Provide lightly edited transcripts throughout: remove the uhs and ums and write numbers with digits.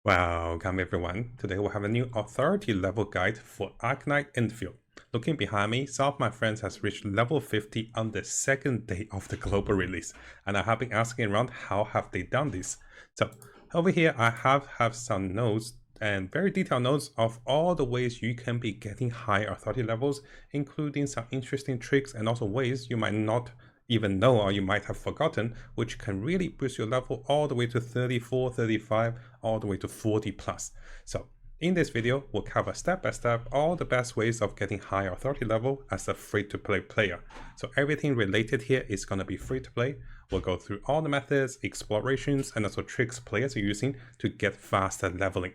Welcome everyone. Today we'll have a new authority level guide for Arknights Endfield. Looking behind me, some of my friends has reached level 50 on the second day of the global release, and I have been asking around how have they done this. So over here I have some notes and very detailed notes of all the ways you can be getting high authority levels, including some interesting tricks and also ways you might not even know or you might have forgotten, which can really boost your level all the way to 34, 35, all the way to 40 plus. So in this video, we'll cover step by step all the best ways of getting high authority level as a free-to-play player. So everything related here is going to be free to play. We'll go through all the methods, explorations, and also tricks players are using to get faster leveling.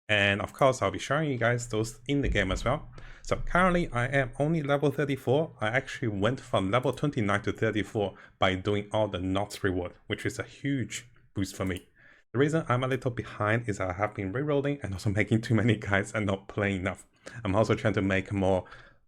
And of course, I'll be showing you guys those in the game as well. So currently I am only level 34. I actually went from level 29 to 34 by doing all the knots reward, which is a huge boost for me. The reason I'm a little behind is I have been rerolling and also making too many guides and not playing enough. I'm also trying to make more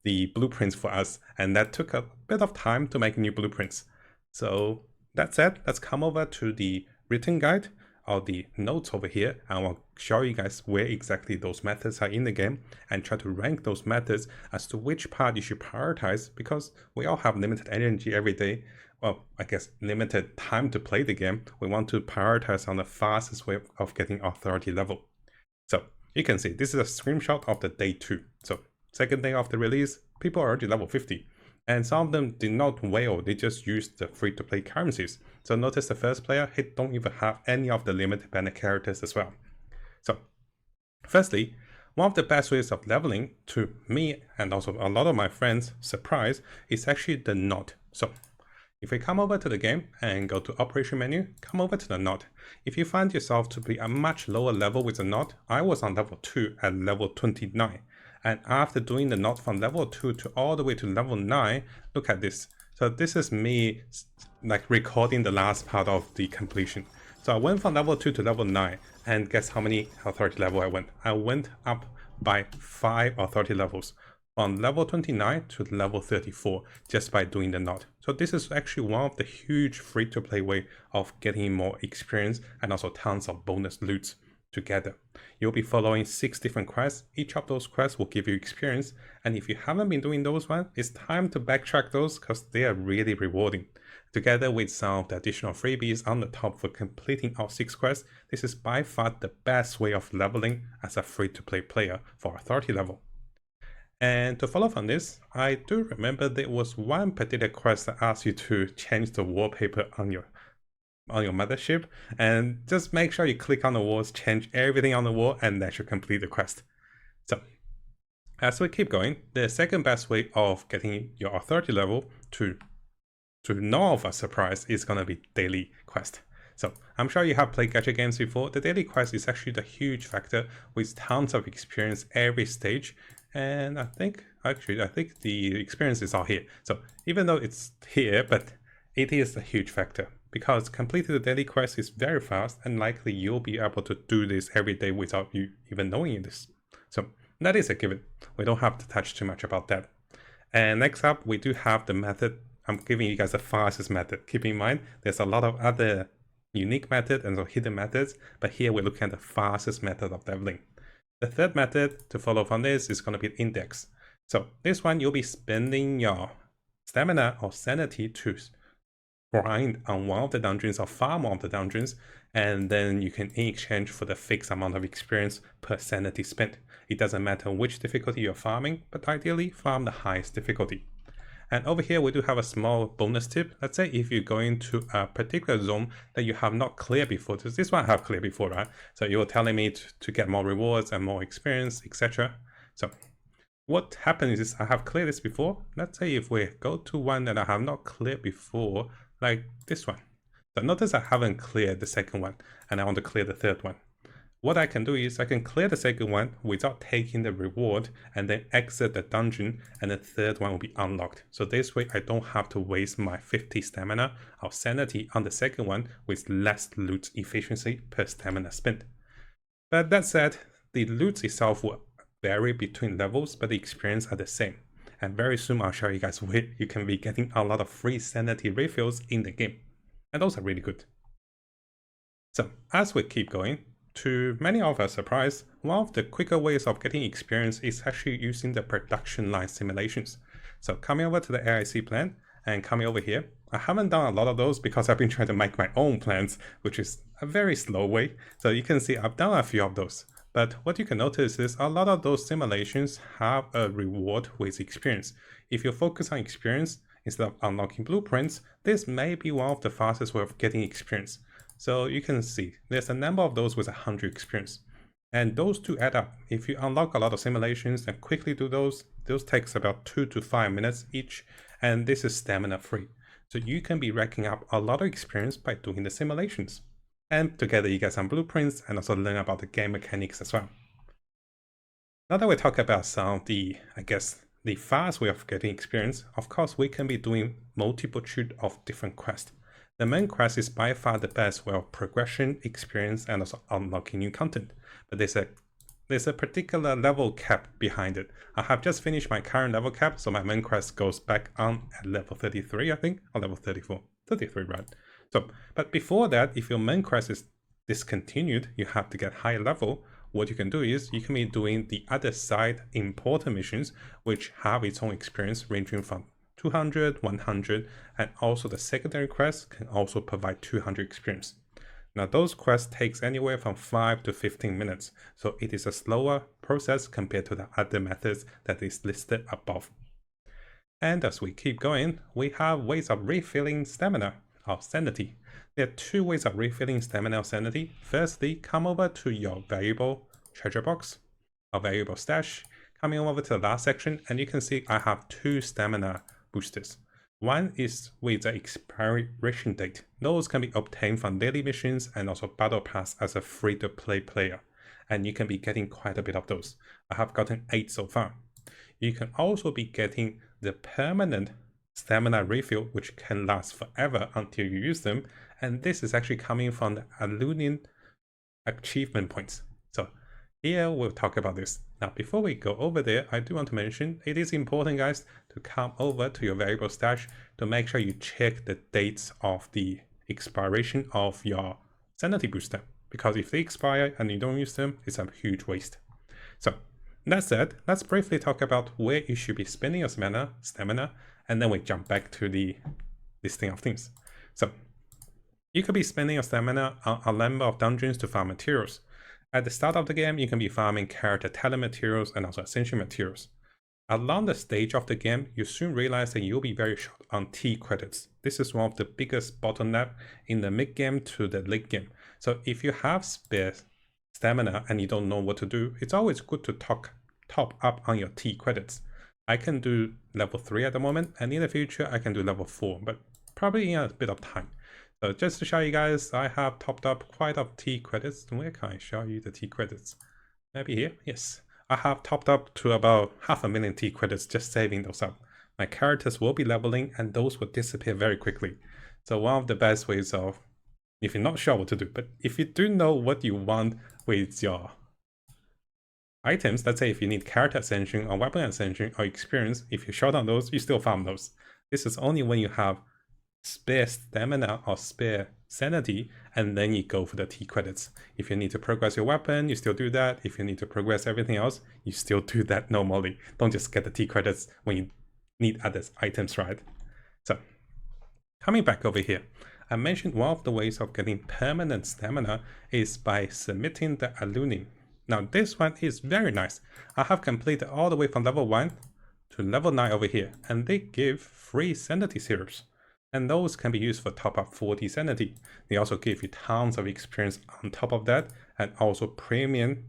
the blueprints for us, and that took a bit of time to make new blueprints. So that said, let's come over to the written guide or the notes over here, and I'll show you guys where exactly those methods are in the game and try to rank those methods as to which part you should prioritize, because we all have limited energy every day. Well, I guess limited time to play the game. We want to prioritize on the fastest way of getting authority level. So you can see this is a screenshot of the day 2. So second day of the release, people are already level 50. And some of them did not whale, they just used the free-to-play currencies. So notice the first player, he don't even have any of the limited banner characters as well. So firstly, one of the best ways of leveling, to me and also a lot of my friends' surprise, is actually the knot. So if we come over to the game and go to operation menu, come over to the knot. If you find yourself to be a much lower level with the knot, I was on level 2 at level 29. And after doing the knot from level 2 to all the way to level 9, look at this. So this is me like recording the last part of the completion. So I went from level 2 to level 9, and guess how many authority level I went? I went up by 5 authority levels, from level 29 to level 34, just by doing the knot. So this is actually one of the huge free-to-play way of getting more experience and also tons of bonus loots together. You'll be following 6 different quests. Each of those quests will give you experience, and if you haven't been doing those ones, it's time to backtrack those because they are really rewarding. Together with some of the additional freebies on the top for completing all 6 quests, this is by far the best way of leveling as a free-to-play player for authority level. And to follow from this, I do remember there was one particular quest that asks you to change the wallpaper on your mothership, and just make sure you click on the walls, change everything on the wall, and that should complete the quest. So as we keep going, the second best way of getting your authority level to no of a surprise is going to be daily quest. So I'm sure you have played gacha games before. The daily quest is actually the huge factor with tons of experience every stage, and I think the experience is all here. So even though it's here, but it is a huge factor, because completing the daily quest is very fast, and likely you'll be able to do this every day without you even knowing this. So that is a given. We don't have to touch too much about that. And next up, we do have the method. I'm giving you guys the fastest method. Keep in mind, there's a lot of other unique methods and hidden methods, but here we're looking at the fastest method of leveling. The third method to follow from this is going to be index. So this one, you'll be spending your stamina or sanity to grind on one of the dungeons or farm one of the dungeons, and then you can in exchange for the fixed amount of experience per sanity spent. It doesn't matter which difficulty you're farming, but ideally farm the highest difficulty. And over here we do have a small bonus tip. Let's say if you're going to a particular zone that you have not cleared before, this one I have cleared before, right? So you're telling me to get more rewards and more experience, etc. So what happens is I have cleared this before. Let's say if we go to one that I have not cleared before, like this one. So notice I haven't cleared the second one, and I want to clear the third one. What I can do is I can clear the second one without taking the reward and then exit the dungeon, and the third one will be unlocked. So this way I don't have to waste my 50 stamina or sanity on the second one with less loot efficiency per stamina spent. But that said, the loot itself will vary between levels, but the experience are the same. And very soon I'll show you guys where you can be getting a lot of free sanity refills in the game. And those are really good. So as we keep going, to many of our surprise, one of the quicker ways of getting experience is actually using the production line simulations. So coming over to the AIC plan and coming over here, I haven't done a lot of those because I've been trying to make my own plans, which is a very slow way. So you can see I've done a few of those. But what you can notice is a lot of those simulations have a reward with experience. If you focus on experience instead of unlocking blueprints, this may be one of the fastest way of getting experience. So you can see there's a number of those with 100 experience. And those two add up. If you unlock a lot of simulations and quickly do those takes about 2 to 5 minutes each. And this is stamina free. So you can be racking up a lot of experience by doing the simulations. And together you get some blueprints and also learn about the game mechanics as well. Now that we talk about some of the, the fast way of getting experience, of course we can be doing multitude of different quests. The main quest is by far the best way of progression, experience, and also unlocking new content. But there's a particular level cap behind it. I have just finished my current level cap, so my main quest goes back on at level 33, I think, or level 34. 33, right? So, but before that, if your main quest is discontinued, you have to get higher level. What you can do is you can be doing the other side important missions, which have its own experience ranging from 200, 100, and also the secondary quests can also provide 200 experience. Now those quests takes anywhere from 5 to 15 minutes, so it is a slower process compared to the other methods that is listed above. And as we keep going, we have ways of refilling stamina or sanity. There are two ways of refilling stamina or sanity. Firstly, come over to your valuable treasure box or valuable stash, coming over to the last section, and you can see I have two stamina boosters. One is with the expiration date. Those can be obtained from daily missions and also battle pass as a free-to-play player. And you can be getting quite a bit of those. I have gotten 8 so far. You can also be getting the permanent stamina refill, which can last forever until you use them. And this is actually coming from the Alunian achievement points. So here we'll talk about this. Now, before we go over there, I do want to mention it is important, guys, to come over to your variable stash to make sure you check the dates of the expiration of your sanity booster. Because if they expire and you don't use them, it's a huge waste. So that said, let's briefly talk about where you should be spending your stamina, and then we jump back to the listing of things. So you could be spending your stamina on a number of dungeons to farm materials. At the start of the game, you can be farming character talent materials and also ascension materials. Along the stage of the game, you soon realize that you'll be very short on T credits. This is one of the biggest bottleneck in the mid game to the late game. So if you have spare stamina and you don't know what to do, it's always good to top up on your T credits. I can do level 3 at the moment, and in the future I can do level 4, but probably in a bit of time. So just to show you guys, I have topped up quite a T credits. Where can I show you the T credits? Maybe here? Yes. I have topped up to about 500,000 T credits just saving those up. My characters will be leveling and those will disappear very quickly. So one of the best ways of, if you're not sure what to do, but if you do know what you want with your items, let's say if you need character ascension or weapon ascension or experience, if you're short on those, you still farm those. This is only when you have spare stamina or spare sanity, and then you go for the T credits. If you need to progress your weapon, you still do that. If you need to progress everything else, you still do that normally. Don't just get the T credits when you need other items, right? So coming back over here, I mentioned one of the ways of getting permanent stamina is by submitting the Alunian. Now this one is very nice. I have completed all the way from level 1 to level 9 over here, and they give free sanity syrups. And those can be used for top up 40 sanity. They also give you tons of experience on top of that, and also premium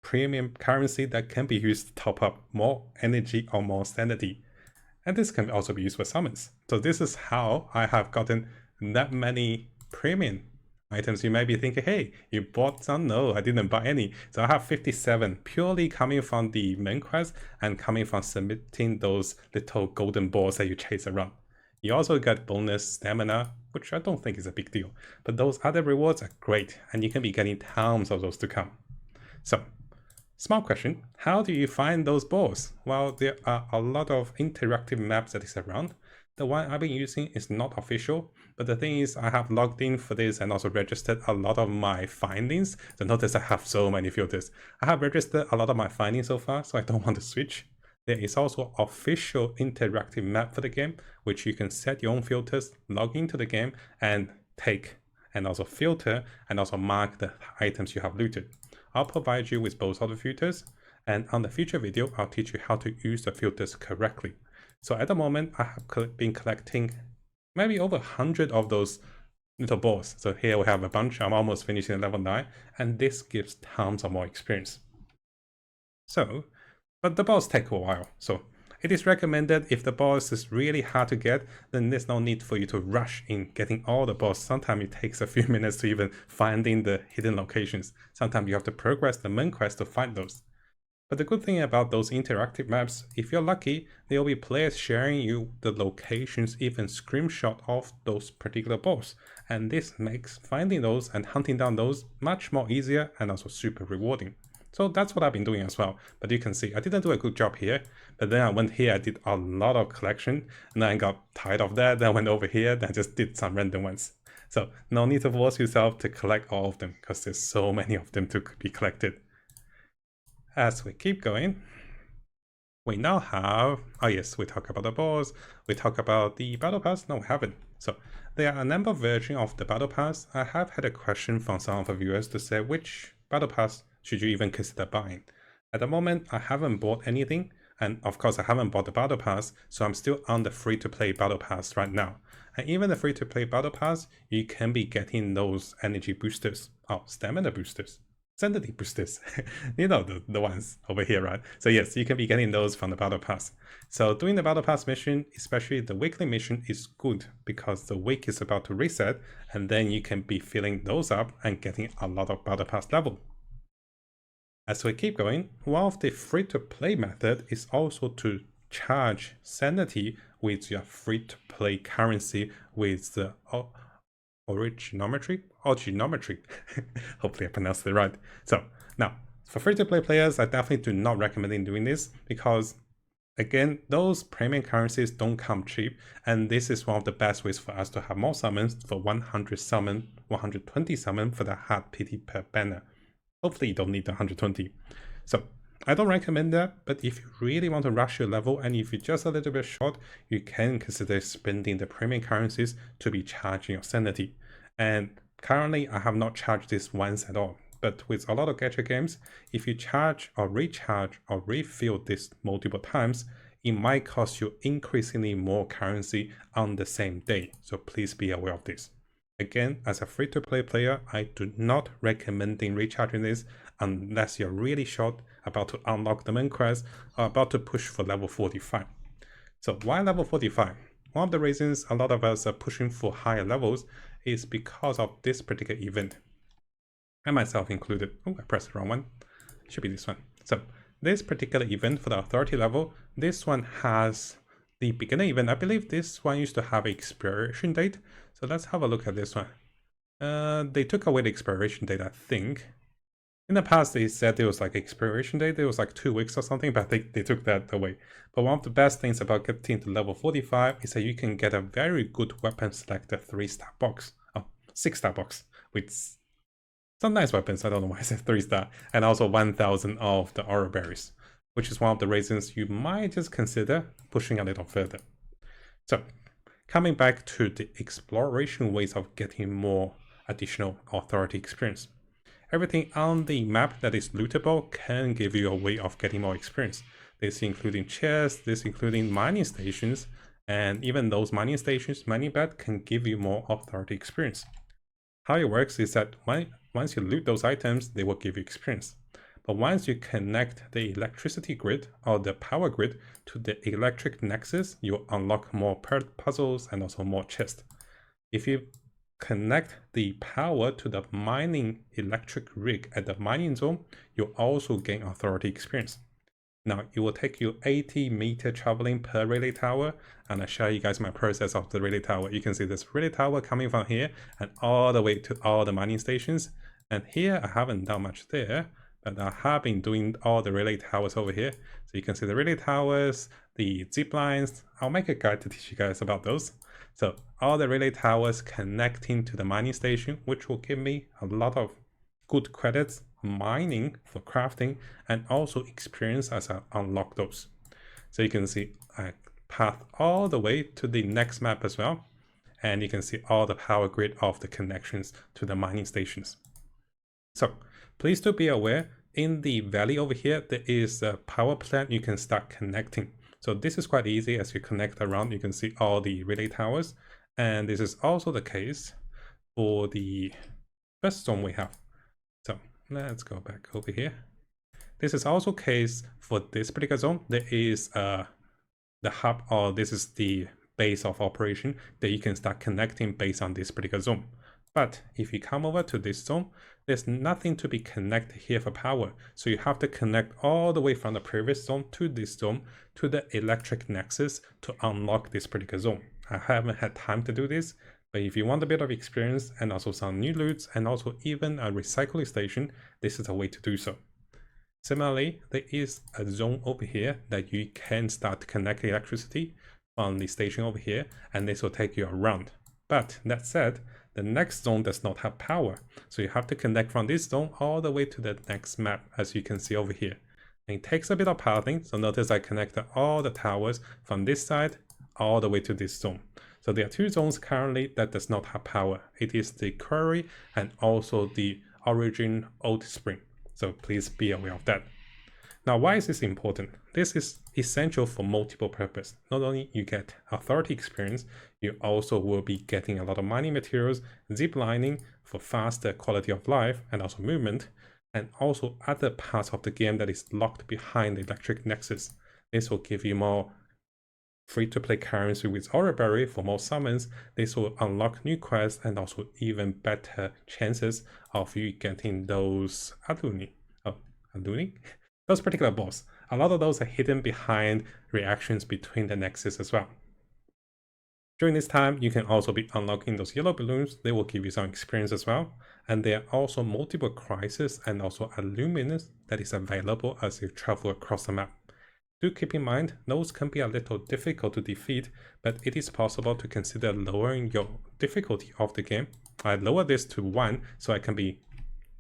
currency that can be used to top up more energy or more sanity. And this can also be used for summons. So this is how I have gotten that many premium items. You may be thinking, hey, you bought some? No, I didn't buy any. So I have 57 purely coming from the main quest and coming from submitting those little golden balls that you chase around. You also get bonus stamina, which I don't think is a big deal, but those other rewards are great, and you can be getting tons of those to come. So Small question, how do you find those balls? Well, there are a lot of interactive maps that is around. The one I've been using is not official, but the thing is I have logged in for this and also registered a lot of my findings. So notice I have so many filters. I have registered a lot of my findings so far, so I don't want to switch. There is also official interactive map for the game, which you can set your own filters, log into the game, and take, and also filter, and also mark the items you have looted. I'll provide you with both of the filters, and on the future video, I'll teach you how to use the filters correctly. So at the moment, I have been collecting maybe over 100 of those little balls. So here we have a bunch. I'm almost finishing level 9, and this gives tons of more experience. So, but the balls take a while. So it is recommended if the boss is really hard to get, then there's no need for you to rush in getting all the balls. Sometimes it takes a few minutes to even finding the hidden locations. Sometimes you have to progress the main quest to find those. But the good thing about those interactive maps, if you're lucky, there will be players sharing you the locations, even screenshot of those particular balls. And this makes finding those and hunting down those much more easier and also super rewarding. So that's what I've been doing as well. But you can see I didn't do a good job here, but then I went here, I did a lot of collection, and then I got tired of that, then I went over here, then I just did some random ones. So no need to force yourself to collect all of them, because there's so many of them to be collected. As we keep going, we now have, oh yes, we talk about the boss, we talk about the battle pass, no we haven't. So there are a number of versions of the battle pass. I have had a question from some of the viewers to say which battle pass should you even consider buying. At the moment, I haven't bought anything, and of course I haven't bought the battle pass, so I'm still on the free-to-play battle pass right now. And even the free-to-play battle pass, you can be getting those energy boosters, stamina boosters, sanity boosters, you know, the ones over here, right? So yes, you can be getting those from the battle pass. So doing the battle pass mission, especially the weekly mission, is good because the week is about to reset, and then you can be filling those up and getting a lot of battle pass level. As we keep going, one of the free-to-play method is also to charge sanity with your free-to-play currency with the originometry. Hopefully I pronounced it right. So now, for free-to-play players, I definitely do not recommend doing this because, again, those premium currencies don't come cheap, and this is one of the best ways for us to have more summons for 100 summon, 120 summon for the hard PT per banner. Hopefully you don't need the 120. So I don't recommend that, but if you really want to rush your level and if you're just a little bit short, you can consider spending the premium currencies to be charging your sanity. And currently I have not charged this once at all, but with a lot of gacha games, if you charge or recharge or refill this multiple times, it might cost you increasingly more currency on the same day. So please be aware of this. Again, as a free-to-play player, I do not recommend recharging this unless you're really short, about to unlock the main quest, or about to push for level 45. So why level 45? One of the reasons a lot of us are pushing for higher levels is because of this particular event. And myself included. Oh, I pressed the wrong one. It should be this one. So this particular event for the authority level, this one has the beginner event. I believe this one used to have an expiration date. So let's have a look at this one. They took away the expiration date, I think. In the past, they said there was like expiration date. There was like 2 weeks or something, but they took that away. But one of the best things about getting to level 45 is that you can get a very good weapon selector 3-star box. 6-star box with some nice weapons. I don't know why I said 3-star. And also 1000 of the aura berries, which is one of the reasons you might just consider pushing a little further. So coming back to the exploration ways of getting more additional authority experience. Everything on the map that is lootable can give you a way of getting more experience. This including chests, this including mining stations, and even those mining stations, mining bed can give you more authority experience. How it works is that once you loot those items, they will give you experience. But once you connect the electricity grid or the power grid to the electric nexus, you unlock more puzzles and also more chests. If you connect the power to the mining electric rig at the mining zone, you also gain authority experience. Now, it will take you 80-meter traveling per relay tower, and I'll show you guys my process of the relay tower. You can see this relay tower coming from here and all the way to all the mining stations. And here, I haven't done much there, but I have been doing all the relay towers over here. So you can see the relay towers, the zip lines. I'll make a guide to teach you guys about those. So all the relay towers connecting to the mining station, which will give me a lot of good credits mining for crafting and also experience as I unlock those. So you can see I path all the way to the next map as well. And you can see all the power grid of the connections to the mining stations. So please do be aware, in the valley over here, there is a power plant you can start connecting. So this is quite easy. As you connect around, you can see all the relay towers. And this is also the case for the first zone we have. So let's go back over here. This is also case for this particular zone. There is the hub, or this is the base of operation that you can start connecting based on this particular zone. But if you come over to this zone, there's nothing to be connected here for power. So you have to connect all the way from the previous zone to this zone to the electric nexus to unlock this particular zone. I haven't had time to do this, but if you want a bit of experience and also some new loots and also even a recycling station, this is a way to do so. Similarly, there is a zone over here that you can start connecting electricity on the station over here, and this will take you around. But that said, the next zone does not have power, so you have to connect from this zone all the way to the next map, as you can see over here. And it takes a bit of pathing, so notice I connected all the towers from this side all the way to this zone. So there are two zones currently that does not have power. It is the quarry and also the origin old spring. So please be aware of that. Now, why is this important? This is essential for multiple purposes. Not only you get authority experience, you also will be getting a lot of mining materials, zip lining for faster quality of life and also movement, and also other parts of the game that is locked behind the electric nexus. This will give you more free-to-play currency with Aura Berry for more summons. This will unlock new quests and also even better chances of you getting those Aluni. Those particular boss. A lot of those are hidden behind reactions between the nexus as well. During this time, you can also be unlocking those yellow balloons. They will give you some experience as well. And there are also multiple crises and also illuminance that is available as you travel across the map. Do keep in mind, those can be a little difficult to defeat, but it is possible to consider lowering your difficulty of the game. I lower this to 1 so I can be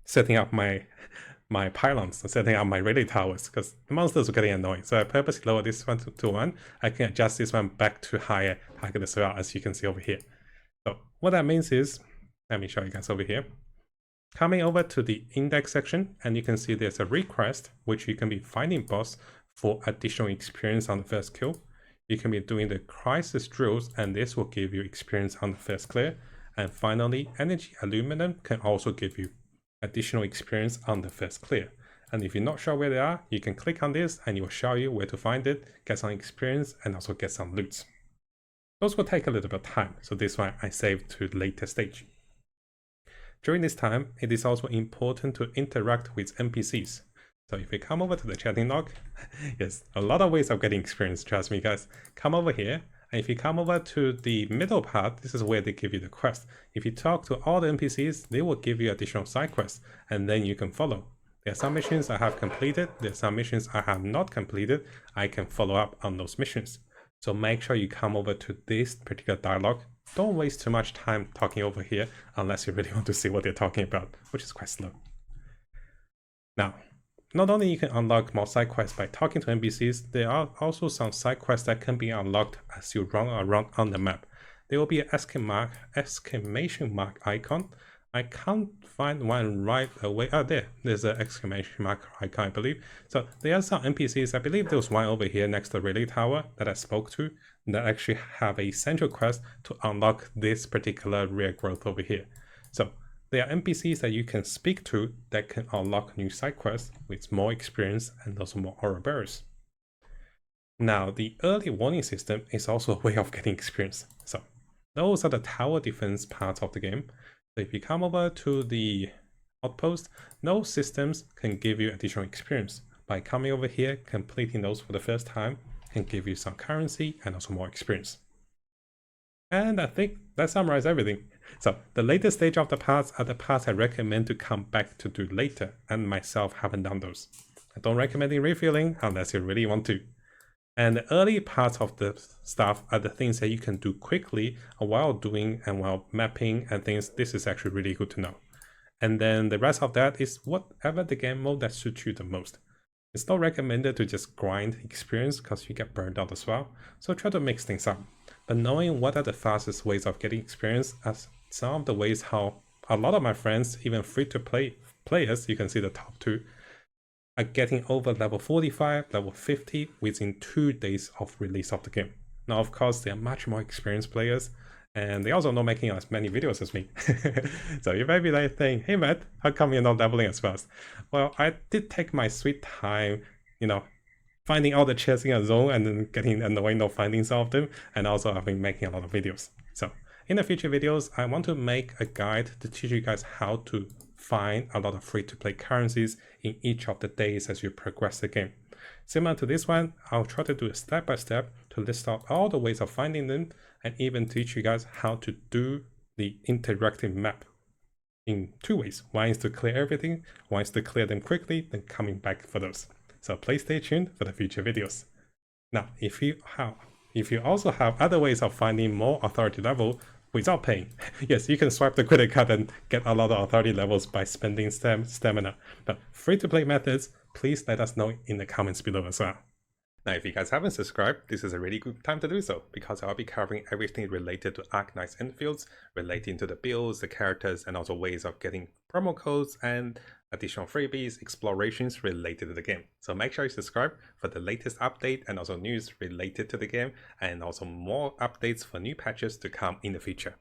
setting up my pylons, setting up my relay towers, because the monsters are getting annoying. So I purposely lower this one to 1. I can adjust this one back to higher target as well, as you can see over here. So what that means is, let me show you guys over here. Coming over to the index section, and you can see there's a request, which you can be finding boss for additional experience on the first kill. You can be doing the crisis drills, and this will give you experience on the first clear. And finally, energy aluminum can also give you additional experience on the first clear. And if you're not sure where they are, you can click on this and it will show you where to find it, get some experience and also get some loot. Those will take a little bit of time, so this one I saved to the later stage. During this time, it is also important to interact with NPCs. So if you come over to the chatting log, yes, a lot of ways of getting experience, trust me guys. Come over here, and if you come over to the middle part, this is where they give you the quest. If you talk to all the NPCs, they will give you additional side quests, and then you can follow. There are some missions I have completed, there are some missions I have not completed. I can follow up on those missions. So make sure you come over to this particular dialogue. Don't waste too much time talking over here unless you really want to see what they're talking about, which is quite slow. Now, not only you can unlock more side quests by talking to NPCs, there are also some side quests that can be unlocked as you run around on the map. There will be an exclamation mark icon. I can't find one right away. Oh, there's an exclamation mark icon, I believe. So there are some NPCs, I believe there was one over here next to the relay tower that I spoke to, that actually have a central quest to unlock this particular rare growth over here. So there are NPCs that you can speak to that can unlock new side quests with more experience and also more aura bearers. Now, the early warning system is also a way of getting experience. So those are the tower defense parts of the game. So if you come over to the outpost, those systems can give you additional experience. By coming over here, completing those for the first time can give you some currency and also more experience. And I think that summarizes everything. So the latest stage of the paths are the paths I recommend to come back to do later, and myself haven't done those. I don't recommend refilling unless you really want to. And the early parts of the stuff are the things that you can do quickly while doing and while mapping and things. This is actually really good to know. And then the rest of that is whatever the game mode that suits you the most. It's not recommended to just grind experience because you get burned out as well. So try to mix things up. But knowing what are the fastest ways of getting experience as some of the ways how a lot of my friends, even free-to-play players, you can see the top 2, are getting over level 45, level 50 within 2 days of release of the game. Now, of course, they are much more experienced players, and they also not making as many videos as me. So you might be like saying, hey Matt, how come you're not leveling as fast? Well, I did take my sweet time, finding all the chests in a zone and then getting annoyed not finding some of them, and also I've been making a lot of videos. So in the future videos, I want to make a guide to teach you guys how to find a lot of free-to-play currencies in each of the days as you progress the game. Similar to this one, I'll try to do a step-by-step to list out all the ways of finding them and even teach you guys how to do the interactive map in 2 ways. One is to clear everything, one is to clear them quickly, then coming back for those. So please stay tuned for the future videos. Now, if you also have other ways of finding more authority level without paying, yes, you can swipe the credit card and get a lot of authority levels by spending stamina. But free-to-play methods, please let us know in the comments below as well. Now, if you guys haven't subscribed, this is a really good time to do so, because I'll be covering everything related to Arknights Endfields, relating to the builds, the characters, and also ways of getting promo codes and additional freebies, explorations related to the game. So make sure you subscribe for the latest update and also news related to the game, and also more updates for new patches to come in the future.